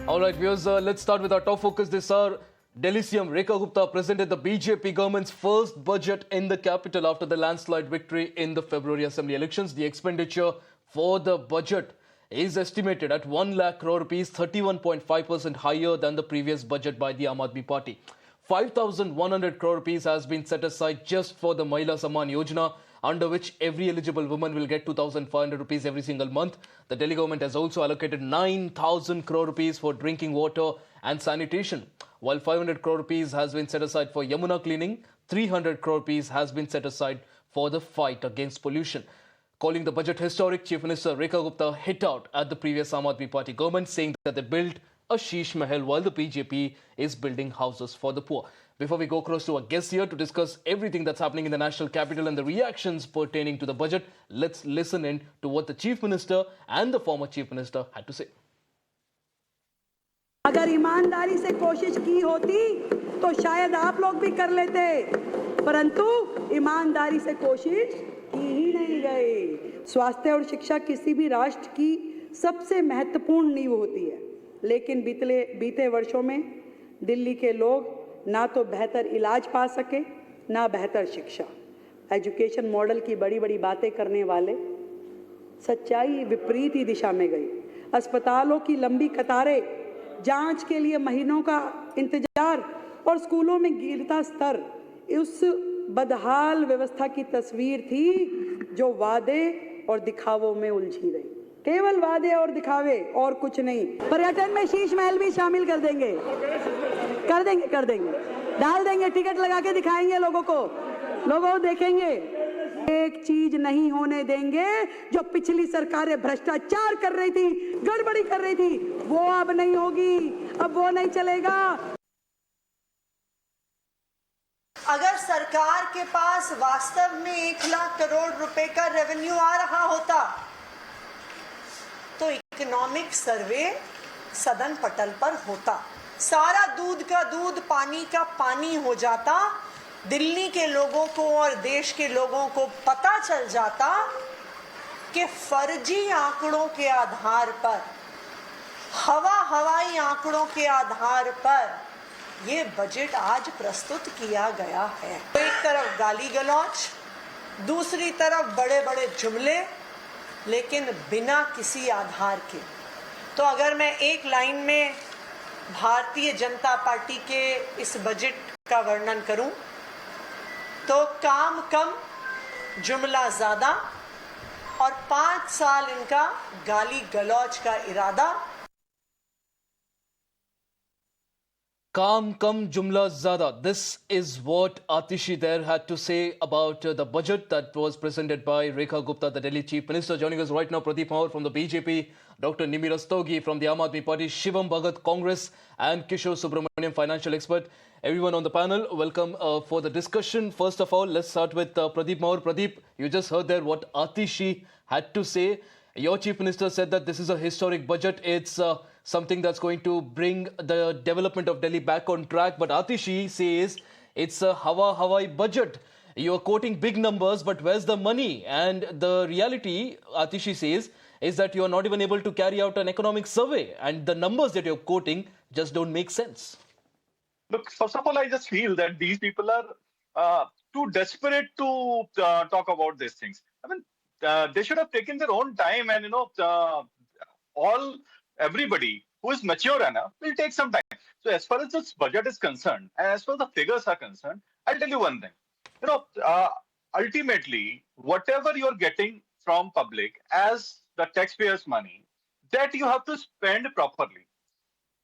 All right, viewers, let's start with our top focus this hour. Delhi CM Rekha Gupta presented the BJP government's first budget in the capital after the landslide victory in the February Assembly elections. The expenditure for the budget is estimated at 1 lakh crore rupees, 31.5% higher than the previous budget by the Aadmi party. 5,100 crore rupees has been set aside just for the Myla Samman Yojana, under which every eligible woman will get 2,500 rupees every single month. The Delhi government has also allocated 9,000 crore rupees for drinking water and sanitation. While 500 crore rupees has been set aside for Yamuna cleaning, 300 crore rupees has been set aside for the fight against pollution. Calling the budget historic, Chief Minister Rekha Gupta hit out at the previous Aadmi party government, saying that they built a sheesh mahal while the BJP is building houses for the poor. Before we go across to our guests here to discuss everything that's happening in the national capital and the reactions pertaining to the budget, let's listen in to what the Chief Minister and the former Chief Minister had to say. अगर ईमानदारी से कोशिश की होती तो शायद आप लोग भी कर लेते, परंतु ईमानदारी से कोशिश की ही नहीं गई। स्वास्थ्य और शिक्षा किसी भी राष्ट्र की सबसे महत्वपूर्ण नींव होती है, लेकिन बीते वर्षों में दिल्ली के लोग ना तो बेहतर इलाज पा सके, ना बेहतर शिक्षा। एजुकेशन मॉडल की बड़ी-बड़ी बातें करने वाले सच्चाई विपरीत ही दिशा में गई। अस्पतालों की लंबी कतारें, जांच के लिए महीनों का इंतजार और स्कूलों में गिरता स्तर, उस बदहाल व्यवस्था की तस्वीर थी जो वादे और दिखावों में उलझी रही। केवल वादे और दिखावे और कुछ नहीं। पर्यटन में शीश महल भी शामिल कर देंगे, डाल देंगे, टिकट लगा के दिखाएंगे लोगों को, लोगों देखेंगे। एक चीज नहीं होने देंगे जो पिछली सरकारें भ्रष्टाचार कर रही थी, गड़बड़ी कर रही थी, वो अब नहीं होगी, अब वो नहीं चलेगा। अगर सरकार के पास वास्तव में 1 लाख करोड़ रुपए का रेवेन्यू आ रहा होता तो इकोनॉमिक सर्वे सदन पटल पर होता, सारा दूध का दूध पानी का पानी हो जाता, दिल्ली के लोगों को और देश के लोगों को पता चल जाता कि फर्जी आंकड़ों के आधार पर, हवाई आंकड़ों के आधार पर ये बजट आज प्रस्तुत किया गया है। तो एक तरफ गाली गलौच, दूसरी तरफ बड़े बड़े जुमले, लेकिन बिना किसी आधार के। तो अगर मैं एक लाइन में भारतीय जनता पार्टी के इस बजट का वर्णन करूं तो काम कम, जुमला ज्यादा और 5 साल इनका गाली गलौच का इरादा। Kam kam jumla zada. This is what Atishi there had to say about the budget that was presented by Rekha Gupta, the Delhi Chief Minister. Joining us right now, Pradeep Mahaur from the BJP, Dr. Nimmi Rastogi from the Aadmi party, Shivam Bhagat, Congress, and Kishore Subramaniam, financial expert. Everyone on the panel, welcome for the discussion. First of all, let's start with Pradeep Mahaur. Pradeep, you just heard there what Atishi had to say. Your Chief Minister said that this is a historic budget. It's something that's going to bring the development of Delhi back on track. But Atishi says it's a Hawaii budget. You're quoting big numbers, but where's the money? And the reality, Atishi says, is that you're not even able to carry out an economic survey. And the numbers that you're quoting just don't make sense. Look, first of all, I just feel that these people are too desperate to talk about these things. I mean, they should have taken their own time and, everybody who is mature enough will take some time. So as far as this budget is concerned, and as far as the figures are concerned, I'll tell you one thing. Ultimately, whatever you're getting from public as the taxpayers' money, that you have to spend properly.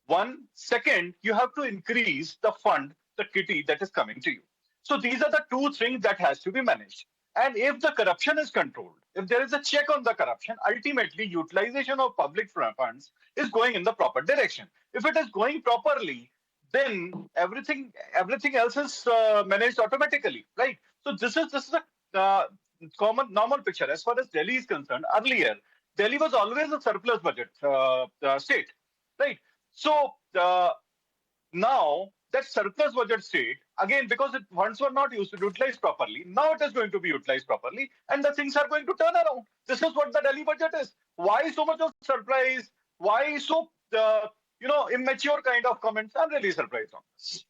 One, second, you have to increase the fund, the kitty that is coming to you. So these are the two things that has to be managed. And if the corruption is controlled, if there is a check on the corruption, ultimately utilization of public funds is going in the proper direction. If it is going properly, then everything else is managed automatically, right? So this is a normal picture. As far as Delhi is concerned, earlier Delhi was always a surplus budget state, right? So now that surplus budget state, again, because funds were not utilized properly, now it is going to be utilized properly and the things are going to turn around. This is what the Delhi budget is. Why so much of surprise? Why so, immature kind of comments. I'm really surprised on this.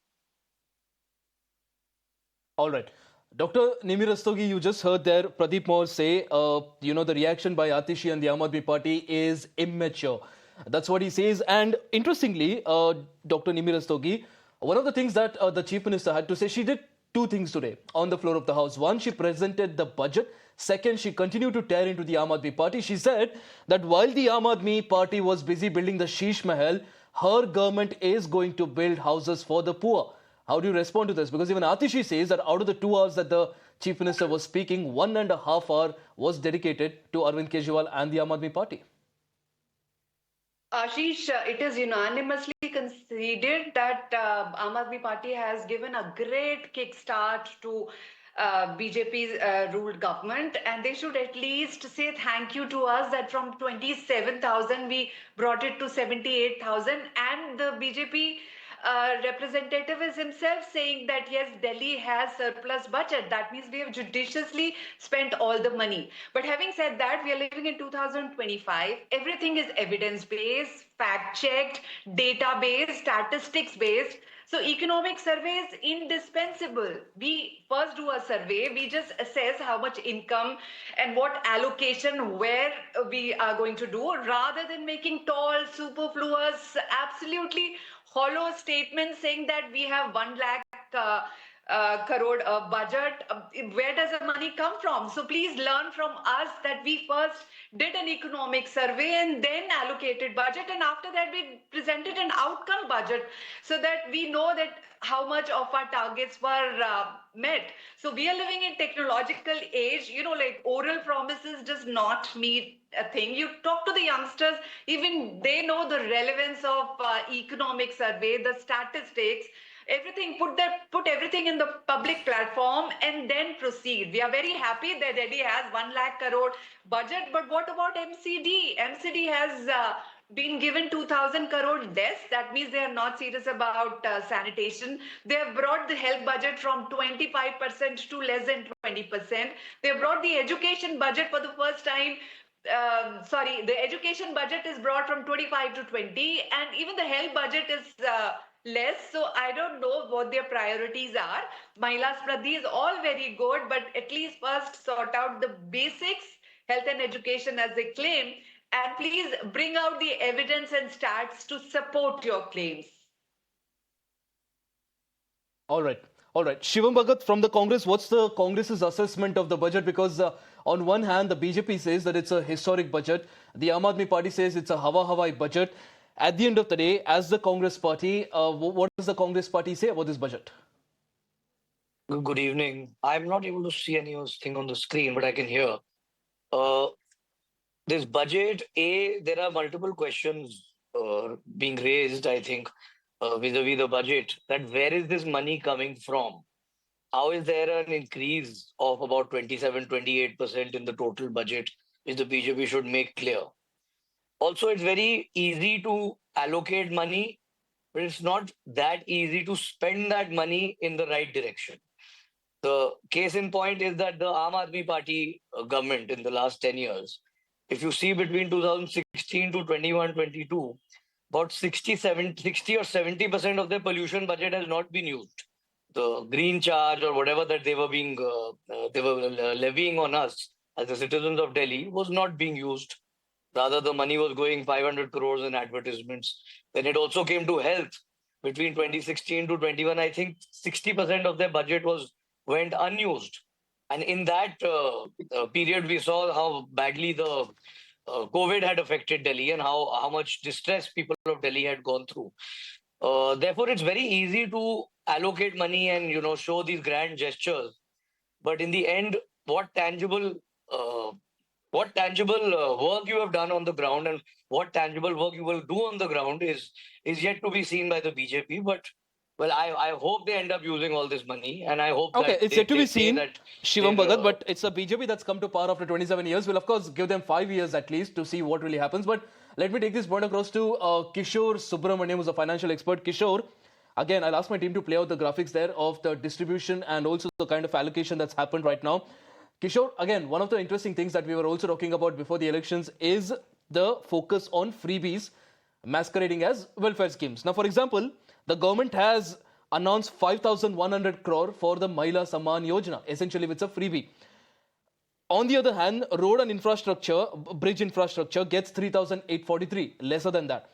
All right. Dr. Nimmi Rastogi, you just heard there Pradeep Mahaur say, the reaction by Atishi and the Aam Aadmi Party is immature. That's what he says. And interestingly, Dr. Nimmi Rastogi, one of the things that the Chief Minister had to say, she did two things today on the floor of the House. One, she presented the budget. Second, she continued to tear into the Aam Aadmi Party. She said that while the Aam Aadmi Party was busy building the Sheesh Mahal, her government is going to build houses for the poor. How do you respond to this? Because even Atishi says that out of the 2 hours that the Chief Minister was speaking, 1.5 hours was dedicated to Arvind Kejriwal and the Aam Aadmi Party. Ashish, it is unanimously conceded that Aam Aadmi Party has given a great kickstart to BJP's ruled government, and they should at least say thank you to us that from 27,000 we brought it to 78,000, and the BJP representative is himself saying that yes, Delhi has surplus budget. That means we have judiciously spent all the money. But having said that, we are living in 2025. Everything is evidence-based, fact-checked, data-based, statistics-based. So economic survey is indispensable. We first do a survey, we just assess how much income and what allocation, where we are going to do, rather than making tall, superfluous, absolutely hollow statements saying that we have 1 lakh crore budget. Where does the money come from? So please learn from us that we first did an economic survey and then allocated budget, and after that we presented an outcome budget so that we know that how much of our targets were met. So we are living in technological age, like oral promises does not mean a thing. You talk to the youngsters, even they know the relevance of economic survey, the statistics, everything. Put everything in the public platform and then proceed. We are very happy that Delhi has 1 lakh crore budget, but what about MCD? MCD has been given 2,000 crore less. That means they are not serious about sanitation. They have brought the health budget from 25% to less than 20%. They have brought the education budget for the first time. The education budget is brought from 25 to 20, and even the health budget is less. So I don't know what their priorities are. Myla Pradeep is all very good, but at least first sort out the basics, health and education as they claim, and please bring out the evidence and stats to support your claims. All right. Shivam Bhagat from the Congress, what's the Congress's assessment of the budget? Because on one hand, the BJP says that it's a historic budget. The Aam Aadmi Party says it's a Hawai budget. At the end of the day, as the Congress party, what does the Congress party say about this budget? Good evening. I'm not able to see anything on the screen, but I can hear. This budget, there are multiple questions being raised, I think, vis-a-vis the budget, that where is this money coming from? How is there an increase of about 27-28% in the total budget, which the BJP should make clear? Also, it's very easy to allocate money, but it's not that easy to spend that money in the right direction. The case in point is that the Aam Aadmi Party government in the last 10 years, if you see between 2016 to 21-22, about 60 or 70% of their pollution budget has not been used. The green charge or whatever that they were levying on us as the citizens of Delhi was not being used. Rather, the money was going 500 crores in advertisements. When it also came to health, between 2016 to 21, I think 60% of their budget went unused. And in that period, we saw how badly the COVID had affected Delhi and how much distress people of Delhi had gone through. Therefore, it's very easy to allocate money and show these grand gestures. But in the end, what tangible work you have done on the ground and what tangible work you will do on the ground is yet to be seen by the BJP. But well, I hope they end up using all this money, and I hope it's yet to be seen, Shivam Bhagat, but it's a BJP that's come to power after 27 years. We'll, of course, give them 5 years at least to see what really happens. But let me take this point across to Kishore Subramaniam, who's a financial expert. Kishore, again, I'll ask my team to play out the graphics there of the distribution and also the kind of allocation that's happened right now. Kishore, again, one of the interesting things that we were also talking about before the elections is the focus on freebies. masquerading as welfare schemes. Now, for example, the government has announced 5,100 crore for the Myla Samman Yojana. Essentially, it's a freebie. On the other hand, road and infrastructure, bridge infrastructure gets 3,843, lesser than that.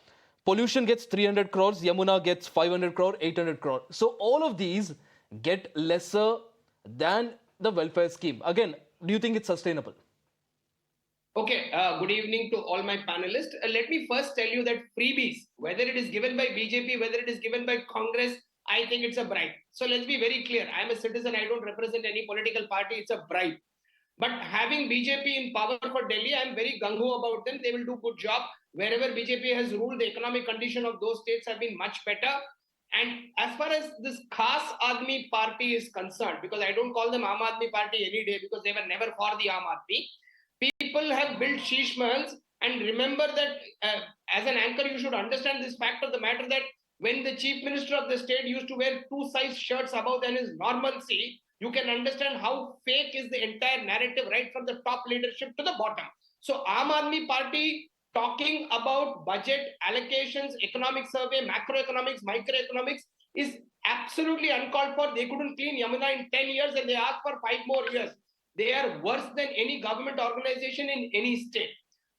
Pollution gets 300 crores, Yamuna gets 500 crore, 800 crore. So all of these get lesser than the welfare scheme. Again, do you think it's sustainable? Okay, good evening to all my panelists. Let me first tell you that freebies, whether it is given by BJP, whether it is given by Congress, I think it's a bribe. So let's be very clear. I'm a citizen. I don't represent any political party. It's a bribe. But having BJP in power for Delhi, I'm very gung-ho about them. They will do good job. Wherever BJP has ruled, the economic condition of those states have been much better. And as far as this Khas Aadmi party is concerned, because I don't call them Aam Aadmi party any day because they were never for the Aam Aadmi, people have built sheesh mahals. And remember that as an anchor, you should understand this fact of the matter that when the Chief Minister of the state used to wear 2-size shirts above than his normalcy, you can understand how fake is the entire narrative right from the top leadership to the bottom. So Aam Aadmi party talking about budget, allocations, economic survey, macroeconomics, microeconomics is absolutely uncalled for. They couldn't clean Yamuna in 10 years and they asked for 5 more years. They are worse than any government organization in any state.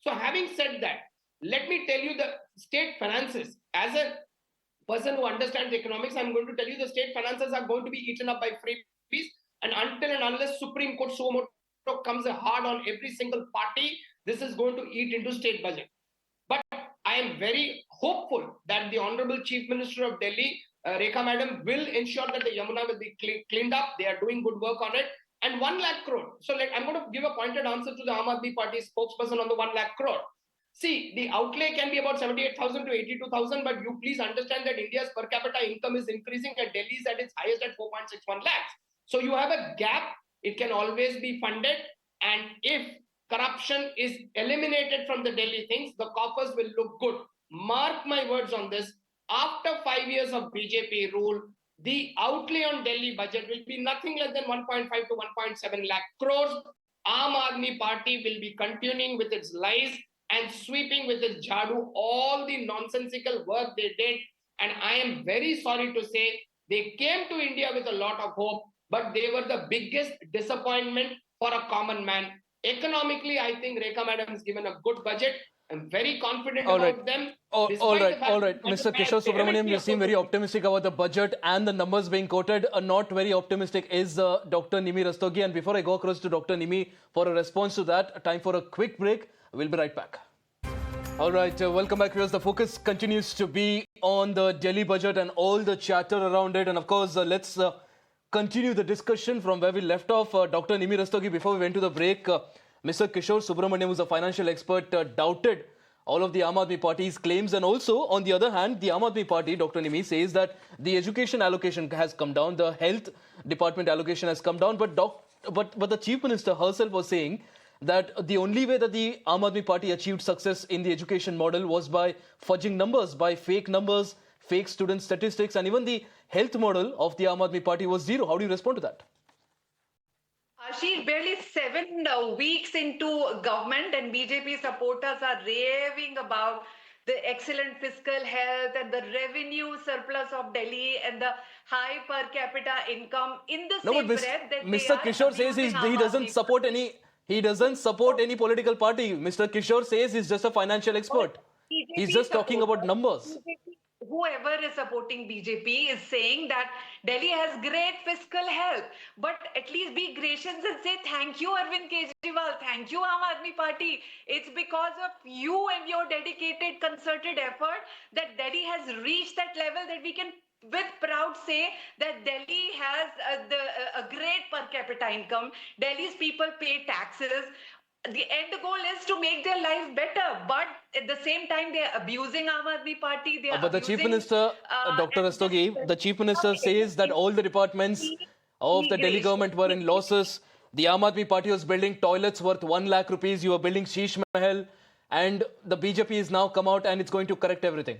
So having said that, let me tell you the state finances. As a person who understands economics, I'm going to tell you the state finances are going to be eaten up by freebies. And until and unless Supreme Court suo motu comes hard on every single party, this is going to eat into state budget. But I am very hopeful that the Honorable Chief Minister of Delhi, Rekha Madam, will ensure that the Yamuna will be cleaned up. They are doing good work on it. And 1 lakh crore. So I'm going to give a pointed answer to the Aam Aadmi Party spokesperson on the 1 lakh crore. See, the outlay can be about 78,000 to 82,000, but you please understand that India's per capita income is increasing and Delhi is at its highest at 4.61 lakhs. So you have a gap. It can always be funded. And if corruption is eliminated from the Delhi things, the coffers will look good. Mark my words on this. After 5 years of BJP rule, the outlay on Delhi budget will be nothing less than 1.5 to 1.7 lakh crores. Aam Aadmi Party will be continuing with its lies and sweeping with its jadu all the nonsensical work they did. And I am very sorry to say they came to India with a lot of hope, but they were the biggest disappointment for a common man. Economically, I think Rekha Madam has given a good budget. I'm very confident about them. All right. Mr. Kishore Subramaniam, you seem very optimistic about the budget and the numbers being quoted. Not very optimistic is Dr. Nimmi Rastogi. And before I go across to Dr. Nimmi for a response to that, time for a quick break. We'll be right back. All right, welcome back, viewers. The focus continues to be on the Delhi budget and all the chatter around it. And of course, let's continue the discussion from where we left off. Dr. Nimmi Rastogi, before we went to the break, Mr. Kishore Subramaniam, who's a financial expert, doubted all of the Aam Aadmi Party's claims. And also, on the other hand, the Aam Aadmi Party, Dr. Nimmi, says that the education allocation has come down, the health department allocation has come down. But the Chief Minister herself was saying that the only way that the Aam Aadmi Party achieved success in the education model was by fudging numbers, by fake numbers, fake student statistics, and even the health model of the Aam Aadmi Party was zero. How do you respond to that? Ashish, barely 7 weeks into government and BJP supporters are raving about the excellent fiscal health and the revenue surplus of Delhi and the high per capita income in the same breath that Mr. Kishore says he doesn't support any. He doesn't support any political party. Mr. Kishore says he's just a financial expert. He's just talking about numbers. Whoever is supporting BJP is saying that Delhi has great fiscal health, but at least be gracious and say thank you Arvind Kejriwal, thank you Aam Aadmi Party. It's because of you and your dedicated concerted effort that Delhi has reached that level that we can with proud say that Delhi has a great per capita income. Delhi's people pay taxes. The end goal is to make their life better, but at the same time they are abusing Aam Aadmi Party. But the Chief Minister, Dr. Rastogi, the Chief Minister says that all the departments of the Delhi government were in losses. The Aam Aadmi Party was building toilets worth 1 lakh rupees. You were building Sheesh Mahal, and the BJP is now come out and it's going to correct everything.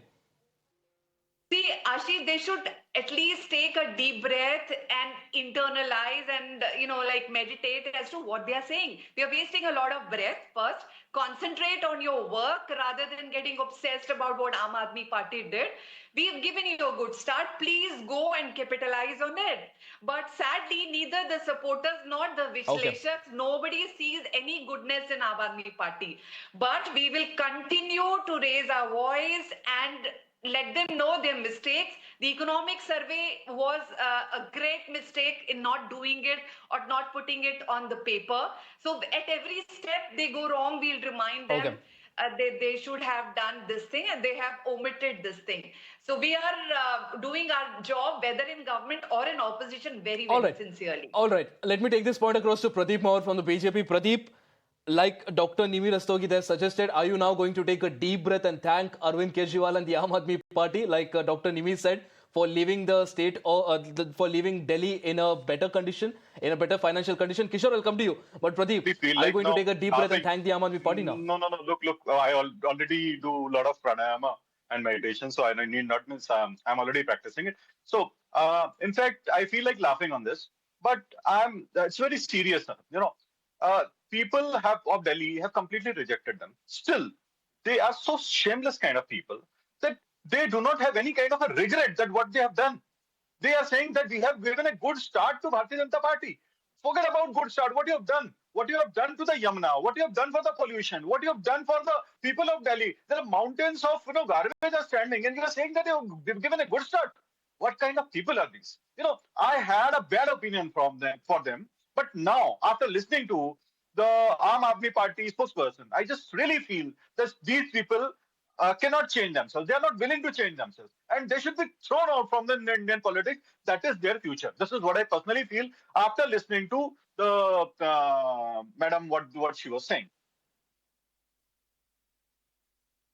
See, Ashish, they should at least take a deep breath and internalize and, like meditate as to what they are saying. We are wasting a lot of breath first. Concentrate on your work rather than getting obsessed about what Aam Aadmi Party did. We have given you a good start. Please go and capitalize on it. But sadly, neither the supporters nor the vishleshaks, nobody sees any goodness in Aam Aadmi Party. But we will continue to raise our voice and let them know their mistakes. The economic survey was a great mistake in not doing it or not putting it on the paper. So at every step they go wrong, we'll remind them. They should have done this thing and they have omitted this thing. So we are doing our job, whether in government or in opposition, very, very sincerely. All right. Let me take this point across to Pradeep Mahoor from the BJP. Pradeep, like Dr. Nimmi Rastogi there suggested, are you now going to take a deep breath and thank Arvind Kejriwal and the Aam Aadmi Party, like Dr. Nimmi said, for leaving the state or for leaving Delhi in a better condition, in a better financial condition? Kishore, I'll come to you. But Pradeep, are you going to take a deep breath and thank the Aam Aadmi Party now? No. Look. I already do a lot of pranayama and meditation, so I need not miss. I'm already practicing it. So, in fact, I feel like laughing on this, but it's very serious. People of Delhi have completely rejected them. Still, they are so shameless kind of people that they do not have any kind of a regret that what they have done. They are saying that we have given a good start to Bharatiya Janata Party. Forget about good start. What you have done? What you have done to the Yamuna? What you have done for the pollution? What you have done for the people of Delhi? There are mountains of garbage are standing, and you are saying that you've given a good start. What kind of people are these? I had a bad opinion for them, but now after listening to the Aam Aadmi Party spokesperson, I just really feel that these people cannot change themselves. They are not willing to change themselves. And they should be thrown out from the Indian politics. That is their future. This is what I personally feel after listening to the madam, what she was saying.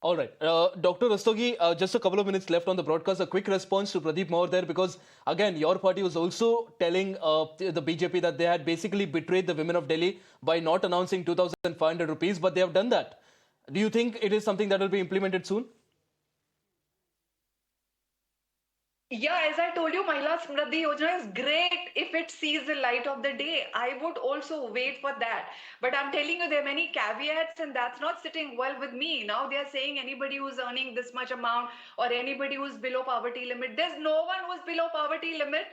All right. Dr. Rastogi, just a couple of minutes left on the broadcast. A quick response to Pradeep Mahoor there, because, again, your party was also telling the BJP that they had basically betrayed the women of Delhi by not announcing 2,500 rupees, but they have done that. Do you think it is something that will be implemented soon? Yeah, as I told you, Myla Smriddhi Yojana is great if it sees the light of the day. I would also wait for that. But I'm telling you, there are many caveats, and that's not sitting well with me. Now they are saying anybody who's earning this much amount or anybody who's below poverty limit. There's no one who's below poverty limit.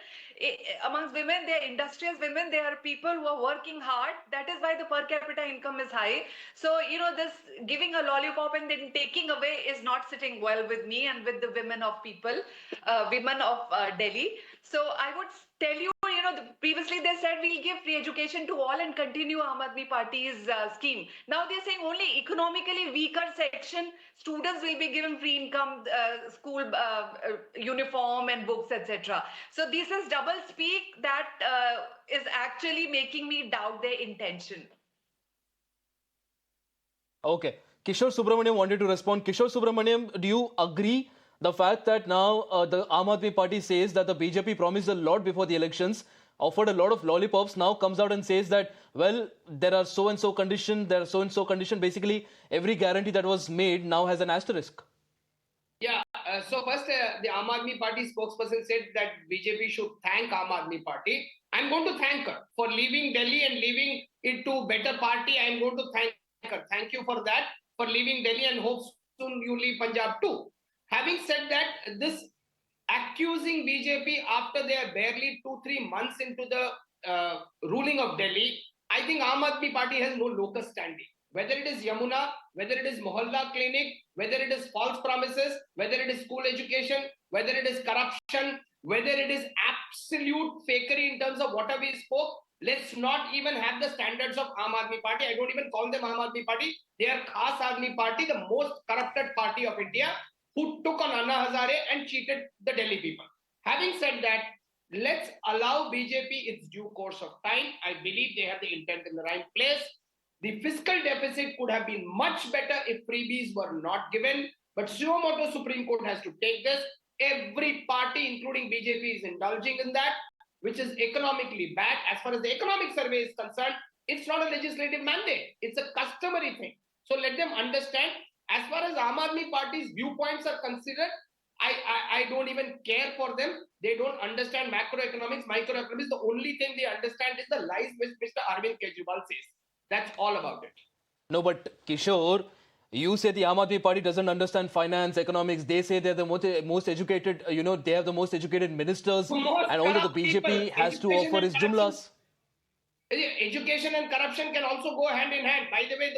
Amongst women, they're industrious women. They are people who are working hard. That is why the per capita income is high. So, this giving a lollipop and then taking away is not sitting well with me and with the women of people, women of Delhi. So I would tell you, previously they said we'll give free education to all and continue Aam Aadmi Party's scheme. Now they're saying only economically weaker section students will be given free income, school uniform and books, etc. So this is double speak that is actually making me doubt their intention. Okay. Kishore Subramaniam wanted to respond. Kishore Subramaniam, do you agree the fact that now the Aam Aadmi Party says that the BJP promised a lot before the elections, offered a lot of lollipops, now comes out and says that, well, there are so-and-so condition, there are so-and-so condition. Basically, every guarantee that was made now has an asterisk. Yeah, so first, the Aam Aadmi Party spokesperson said that BJP should thank Aam Aadmi Party. I'm going to thank her for leaving Delhi and leaving it to better party. I'm going to thank her. Thank you for that, for leaving Delhi, and hope soon you leave Punjab too. Having said that, this accusing BJP after they are barely 2-3 months into the ruling of Delhi, I think Aam Aadmi Party has no locus standing. Whether it is Yamuna, whether it is Mohalla Clinic, whether it is false promises, whether it is school education, whether it is corruption, whether it is absolute fakery in terms of whatever we spoke, let's not even have the standards of Aam Aadmi Party. I don't even call them Aam Aadmi Party. They are Khas Aadmi Party, the most corrupted party of India, who took on Anna Hazare and cheated the Delhi people. Having said that, let's allow BJP its due course of time. I believe they have the intent in the right place. The fiscal deficit could have been much better if freebies were not given. But suo motu Supreme Court has to take this. Every party, including BJP, is indulging in that, which is economically bad. As far as the economic survey is concerned, it's not a legislative mandate. It's a customary thing. So let them understand. As far as Aam Aadmi Party's viewpoints are considered, I don't even care for them. They don't understand macroeconomics, microeconomics. The only thing they understand is the lies which Mr. Arvind Kejriwal says. That's all about it. No, but Kishore, you say the Aam Aadmi Party doesn't understand finance, economics. They say they're the most educated, they have the most educated ministers. Most And all that the corrupt people. BJP has to Education offer and is corruption. jumlas. Education and corruption can also go hand in hand. By the way,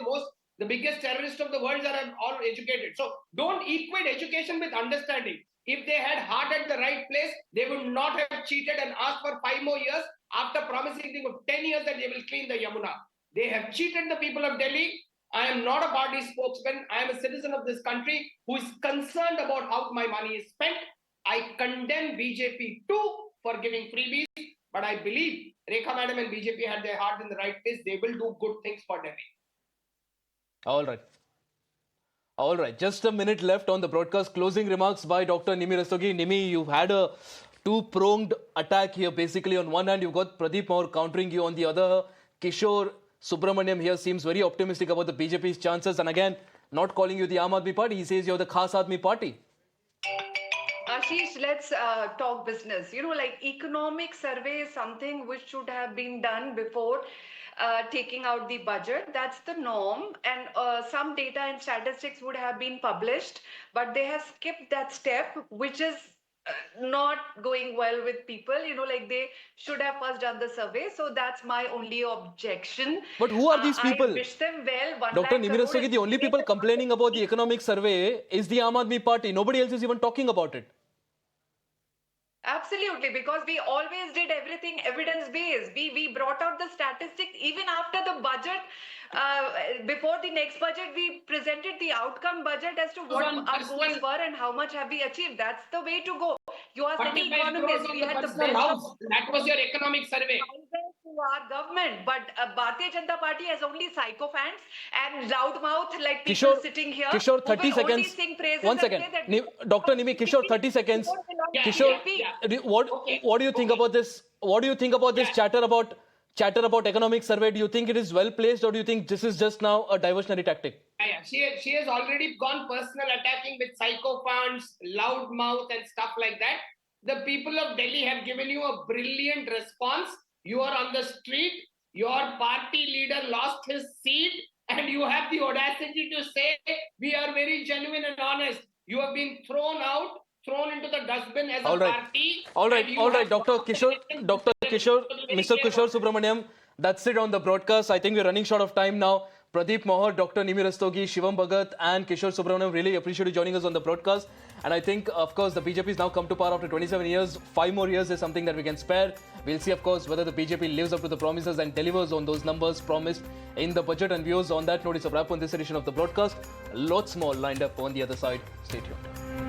the biggest terrorists of the world are all educated. So don't equate education with understanding. If they had heart at the right place, they would not have cheated and asked for 5 more years after promising them 10 years that they will clean the Yamuna. They have cheated the people of Delhi. I am not a party spokesman. I am a citizen of this country who is concerned about how my money is spent. I condemn BJP too for giving freebies. But I believe Rekha Madam and BJP had their heart in the right place. They will do good things for Delhi. All right. All right. Just a minute left on the broadcast. Closing remarks by Dr. Nimmi Rastogi. Nimmi, you've had a two-pronged attack here. Basically, on one hand, you've got Pradeep Mahaur countering you. On the other, Kishore Subramaniam here seems very optimistic about the BJP's chances. And again, not calling you the Aam Aadmi Party. He says you're the Khas Aadmi Party. Ashish, let's talk business. Like economic survey is something which should have been done before taking out the budget. That's the norm. And some data and statistics would have been published, but they have skipped that step, which is not going well with people. Like they should have first done the survey. So that's my only objection. But who are these people? I wish them well. Dr. Nimmi Rastogi, the only people complaining about the economic survey is the Aam Aadmi Party. Nobody else is even talking about it. Absolutely, because we always did everything evidence-based. We brought out the statistics even after the budget. Before the next budget, we presented the outcome budget as to what our goals were and how much have we achieved. That's the way to go. You ask any economist, we had the best of That was your economic survey. to our government, but Bharatiya Janata Party has only sycophants and loudmouth like people Kishore, sitting here. Kishore, who 30 will only seconds. sing praises 1 and second. say that Dr. Nimmi, Kishore, 30 seconds. Kishore, what do you think about this? What do you think about this chatter about economic survey? Do you think it is well placed, or do you think this is just now a diversionary tactic? She has already gone personal attacking with sycophants, loud mouth and stuff like that. The people of Delhi have given you a brilliant response. You are on the street. Your party leader lost his seat, and you have the audacity to say we are very genuine and honest. You have been thrown into the dustbin as a party. All right, Dr. Kishore, Mr. Kishore Subramaniam, that's it on the broadcast. I think we're running short of time now. Pradeep Mahaur, Dr. Nimmi Rastogi, Shivam Bhagat and Kishore Subramaniam, really appreciate you joining us on the broadcast. And I think, of course, the BJP has now come to power after 27 years. 5 more years is something that we can spare. We'll see, of course, whether the BJP lives up to the promises and delivers on those numbers promised in the budget. And viewers, on that note, it's a wrap on this edition of the broadcast. Lots more lined up on the other side. Stay tuned.